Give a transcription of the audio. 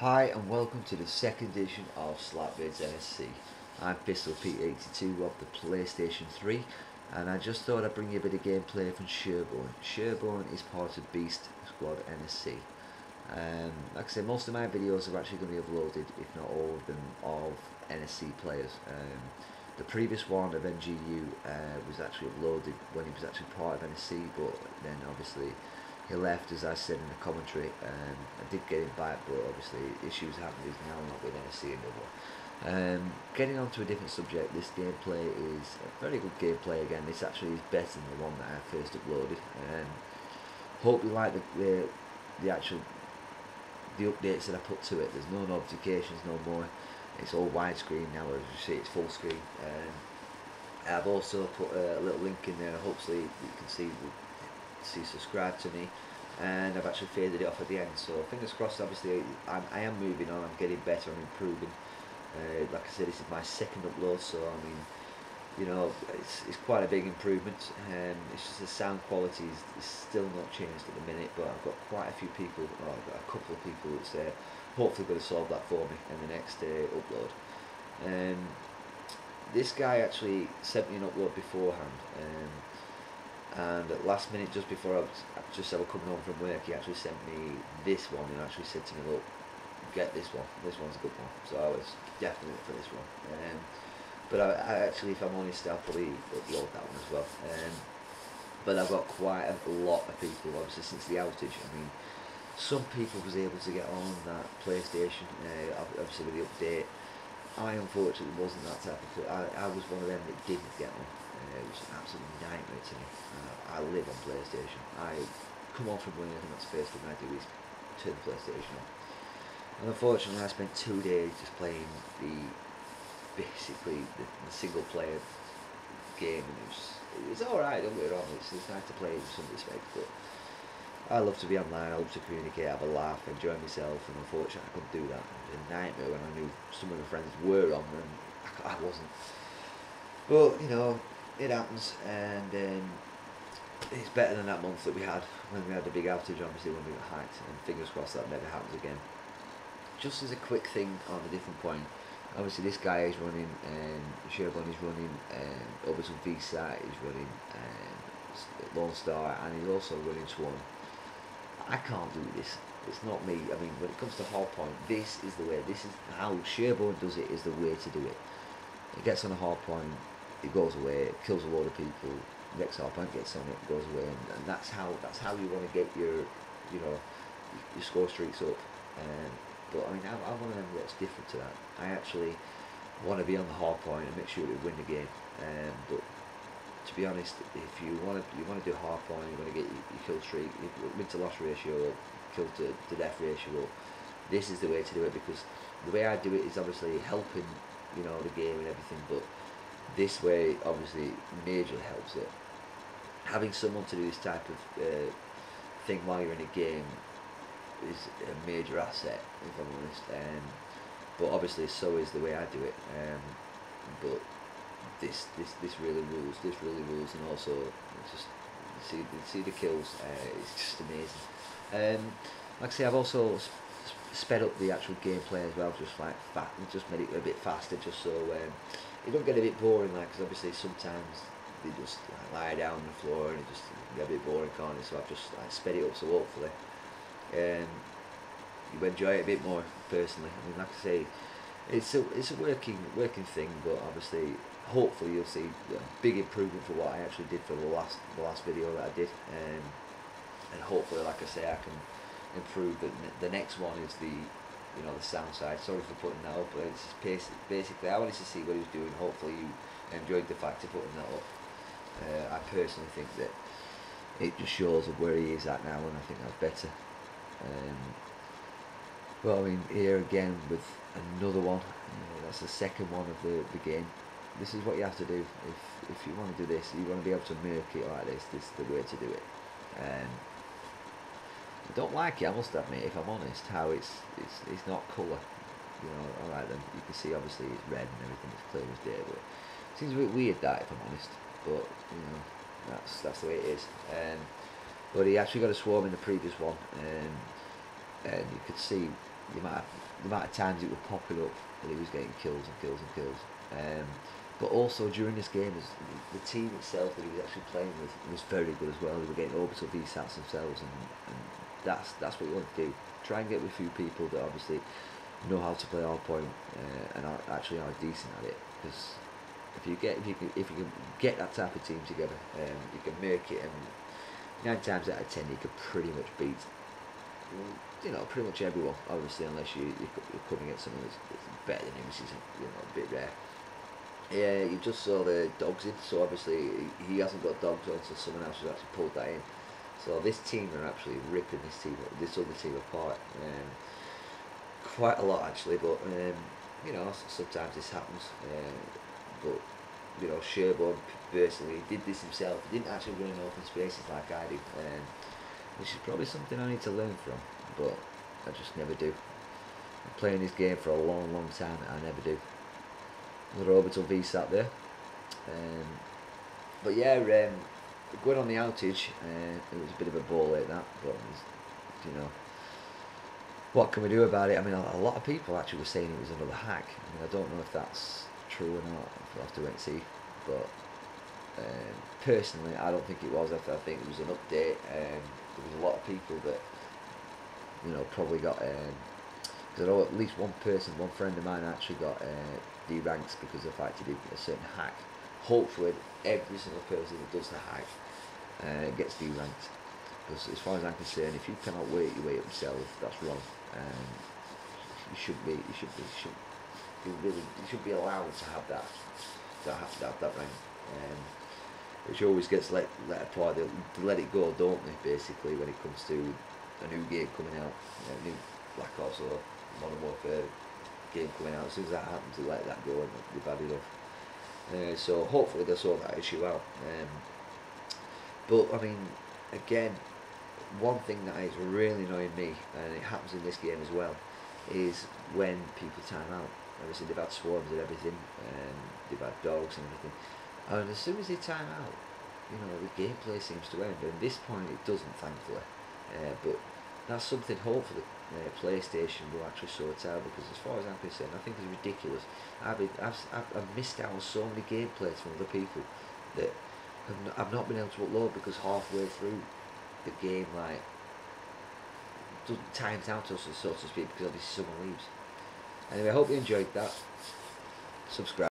Hi and welcome to the second edition of Slapbirds NSC. I'm Pistol Pete 82 of the PlayStation 3 and I just thought I'd bring you a bit of gameplay from Sherborne. Sherborne is part of Beast Squad NSC. Like I said, most of my videos are actually going to be uploaded, if not all of them, of NSC players. The previous one of NGU was actually uploaded when he was actually part of NSC, but then obviously he left, as I said in the commentary. I did get him back, but obviously issues happened. He's now not with NSC anymore. Getting on to a different subject, this gameplay is a very good gameplay again. This actually is better than the one that I first uploaded. Hope you like the actual updates that I put to it. There's no notifications no more. It's all widescreen now, as you see, it's full screen. I've also put a little link in there. Hopefully you can see subscribe to me, and I've actually faded it off at the end. So fingers crossed. Obviously, I am moving on. I'm getting better. I'm improving. Like I said, this is my second upload, so I mean, you know, it's quite a big improvement. It's just the sound quality is still not changed at the minute, but I've got quite a few people, or I've got a couple of people that's hopefully going to solve that for me in the next upload. This guy actually sent me an upload beforehand, and at last minute, just before I was coming home from work, he actually sent me this one and actually said to me, look, get this one, this one's a good one. So I was definitely for this one. But I actually, if I'm honest, I'll probably upload that one as well. But I've got quite a lot of people, obviously, since the outage. I mean, some people was able to get on that PlayStation, obviously with the update. I unfortunately wasn't that type of. I was one of them that didn't get on. It was an absolute nightmare to me. I live on PlayStation. I come on from work, and that's the first thing I do is turn the PlayStation on. And unfortunately, I spent 2 days just playing basically the single player game, and it was alright, don't get me wrong. It's nice to play in some respects, but I love to be online. I love to communicate, have a laugh, enjoy myself, and unfortunately I couldn't do that. It was a nightmare when I knew some of my friends were on and I wasn't. But you know, it happens, and it's better than that month that we had when we had the big outage, obviously, when we got hacked, and fingers crossed that never happens again. Just as a quick thing on a different point, obviously this guy is running, Sherborne is running Orbital VSAT, he's running Lone Star, and he's also running Swan. I can't do this. It's not me. I mean, when it comes to hardpoint, this is the way. This is how Sherborne does it. Is the way to do it. It gets on a hardpoint, it goes away, it kills a load of people. Next hardpoint gets on it, goes away, and that's how you want to get your score streaks up. But I mean, I'm one of them that's different to that. I actually want to be on the hardpoint and make sure we win the game. But to be honest, if you want to do hardpoint, you want to get your kill streak, your win to loss ratio, kill to death ratio. This is the way to do it, because the way I do it is obviously helping, you know, the game and everything. But this way, obviously, majorly helps it. Having someone to do this type of thing while you're in a game is a major asset, if I'm honest. But obviously, so is the way I do it. But this really rules. This really rules, and also just see the kills. It's just amazing. Like I say, I've also sped up the actual gameplay as well, just made it a bit faster, just so it don't get a bit boring. Like, because obviously sometimes they just lie down on the floor and it just get a bit boring, can't it? So I've just sped it up, so hopefully you enjoy it a bit more. Personally, I mean, like I say, it's a working thing, but obviously, hopefully you'll see a big improvement for what I actually did for the last video that I did, and hopefully, like I say, I can improve. But the next one is the sound side. Sorry for putting that up, but it's basically I wanted to see what he was doing. Hopefully you enjoyed the fact of putting that up. I personally think that it just shows of where he is at now, and I think that's better. Well, I mean, here again with another one. That's the second one of the game. This is what you have to do if you want to do this. You want to be able to milk it like this. This is the way to do it. I don't like it, I must admit, if I'm honest, how it's not colour. You know, alright then, you can see obviously it's red and everything, it's clear as day, but it seems a bit weird that, if I'm honest. But you know, that's the way it is. But he actually got a swarm in the previous one, and you could see you might have the amount of times it was popping up that he was getting kills and kills and kills. But also during this game, the team itself that he was actually playing with was very good as well. They were getting orbital VSATs themselves, and that's what you want to do. Try and get with a few people that obviously know how to play hardpoint and actually are decent at it. Because if you can get that type of team together, you can make it, and 9 times out of 10 you could pretty much beat, pretty much everyone. Obviously, unless you're coming against someone that's better than him, which is a bit rare. Yeah, you just saw the dogs in, so obviously he hasn't got dogs on, so someone else has actually pulled that in. So this team are actually ripping this other team apart, quite a lot actually. But sometimes this happens. But Sherborne personally did this himself. He didn't actually run in open spaces like I do, which is probably something I need to learn from. But I just never do. I'm playing this game for a long, long time, and I never do. Another orbital VSAT there. But yeah, going on the outage, it was a bit of a ball like that, but what can we do about it? I mean, a lot of people actually were saying it was another hack. I mean, I don't know if that's true or not. We'll have to wait and see. But personally, I don't think it was. I think it was an update. There was a lot of people that probably got. Because I know at least one friend of mine actually got de-ranked because of the fact he did a certain hack. Hopefully every single person that does the hack gets de-ranked. Because as far as I'm concerned, if you cannot work your way up yourself, that's wrong. You should be allowed to have that, rank. Which always gets let apply. They let it go, don't they? Basically, when it comes to a new game coming out, new Black Ops or Modern Warfare game coming out, as soon as that happens, they let that go and they've had enough. So hopefully they'll sort that issue out. But I mean, again, one thing that is really annoying me, and it happens in this game as well, is when people time out. Obviously they've had swarms and everything, and they've had dogs and everything, and as soon as they time out, the gameplay seems to end. And at this point it doesn't, thankfully. But that's something hopefully PlayStation will actually sort out, because as far as I'm concerned, I think it's ridiculous. I've missed out on so many gameplays from other people that I've not been able to upload because halfway through the game, times out, so to speak, because obviously someone leaves. Anyway, I hope you enjoyed that. Subscribe.